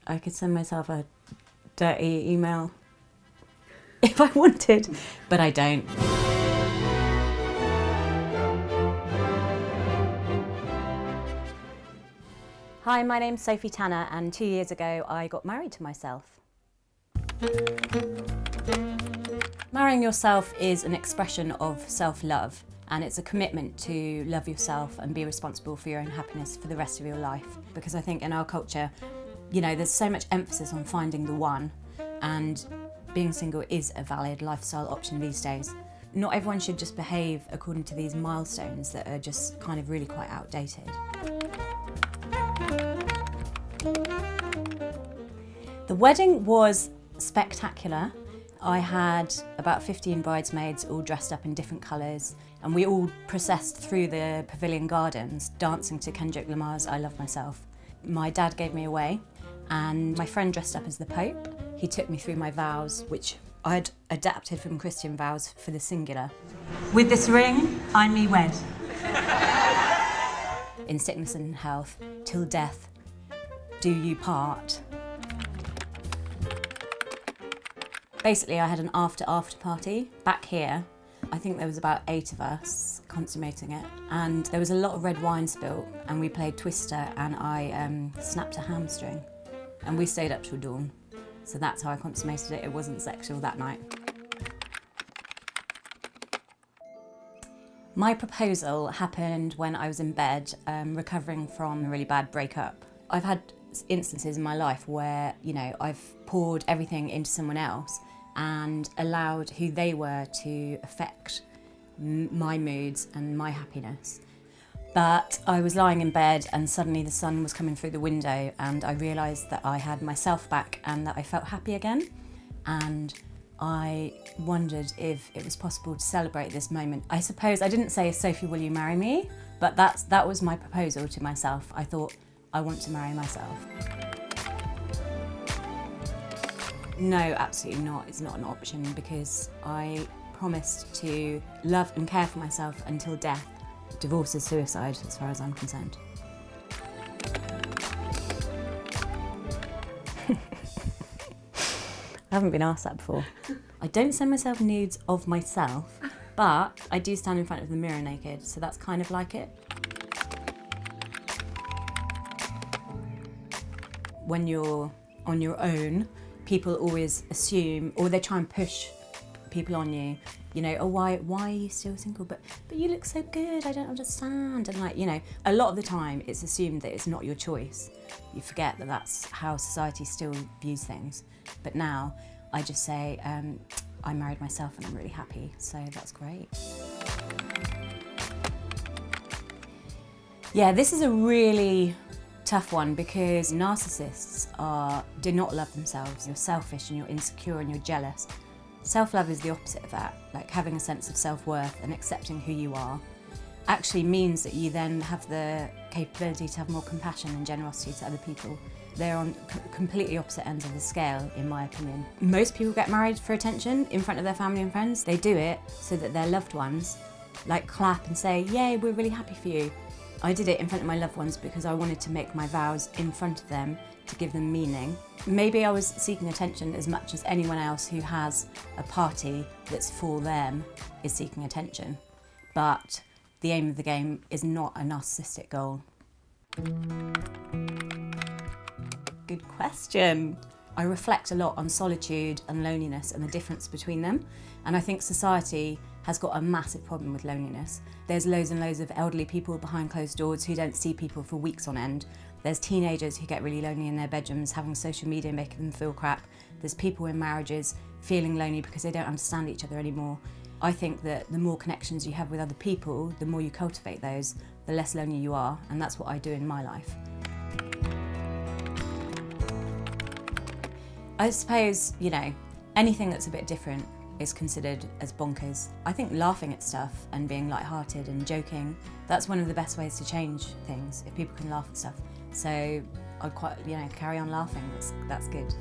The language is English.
I could send myself a dirty email if I wanted, but I don't. Hi, my name's Sophie Tanner, and 2 years ago I got married to myself. Marrying yourself is an expression of self-love, and it's a commitment to love yourself and be responsible for your own happiness for the rest of your life. Because I think in our culture, you know, there's so much emphasis on finding the one, and being single is a valid lifestyle option these days. Not everyone should just behave according to these milestones that are just kind of really quite outdated. The wedding was spectacular. I had about 15 bridesmaids all dressed up in different colours, and we all processed through the Pavilion Gardens dancing to Kendrick Lamar's I Love Myself. My dad gave me away, and my friend dressed up as the Pope. He took me through my vows, which I'd adapted from Christian vows for the singular. With this ring, I'm me wed. In sickness and health, till death do you part. Basically, I had an after party back here. I think there was about 8 of us consummating it, and there was a lot of red wine spilt, and we played Twister, and I snapped a hamstring, and we stayed up till dawn. So that's how I consummated it. It wasn't sexual that night. My proposal happened when I was in bed, recovering from a really bad breakup. I've had instances in my life where, you know, I've poured everything into someone else and allowed who they were to affect my moods and my happiness. But I was lying in bed and suddenly the sun was coming through the window, and I realised that I had myself back and that I felt happy again. And I wondered if it was possible to celebrate this moment. I suppose I didn't say, Sophie, will you marry me? But that was my proposal to myself. I thought, I want to marry myself. No, absolutely not. It's not an option, because I promised to love and care for myself until death. Divorce is suicide, as far as I'm concerned. I haven't been asked that before. I don't send myself nudes of myself, but I do stand in front of the mirror naked, so that's kind of like it. When you're on your own, people always assume, or they try and push people on you, you know, oh, why are you still single? But you look so good, I don't understand. And like, you know, a lot of the time it's assumed that it's not your choice. You forget that that's how society still views things. But now I just say, I married myself and I'm really happy, so that's great. Yeah, this is a really tough one, because narcissists do not love themselves. You're selfish and you're insecure and you're jealous. Self-love is the opposite of that. Like, having a sense of self-worth and accepting who you are actually means that you then have the capability to have more compassion and generosity to other people. They're on completely opposite ends of the scale, in my opinion. Most people get married for attention in front of their family and friends. They do it so that their loved ones like clap and say, yay, we're really happy for you. I did it in front of my loved ones because I wanted to make my vows in front of them to give them meaning. Maybe I was seeking attention as much as anyone else who has a party that's for them is seeking attention. But the aim of the game is not a narcissistic goal. Good question. I reflect a lot on solitude and loneliness and the difference between them. And I think society has got a massive problem with loneliness. There's loads and loads of elderly people behind closed doors who don't see people for weeks on end. There's teenagers who get really lonely in their bedrooms, having social media making them feel crap. There's people in marriages feeling lonely because they don't understand each other anymore. I think that the more connections you have with other people, the more you cultivate those, the less lonely you are, and that's what I do in my life. I suppose, you know, anything that's a bit different is considered as bonkers. I think laughing at stuff and being lighthearted and joking, that's one of the best ways to change things, if people can laugh at stuff. So I'd quite, you know, carry on laughing, that's good.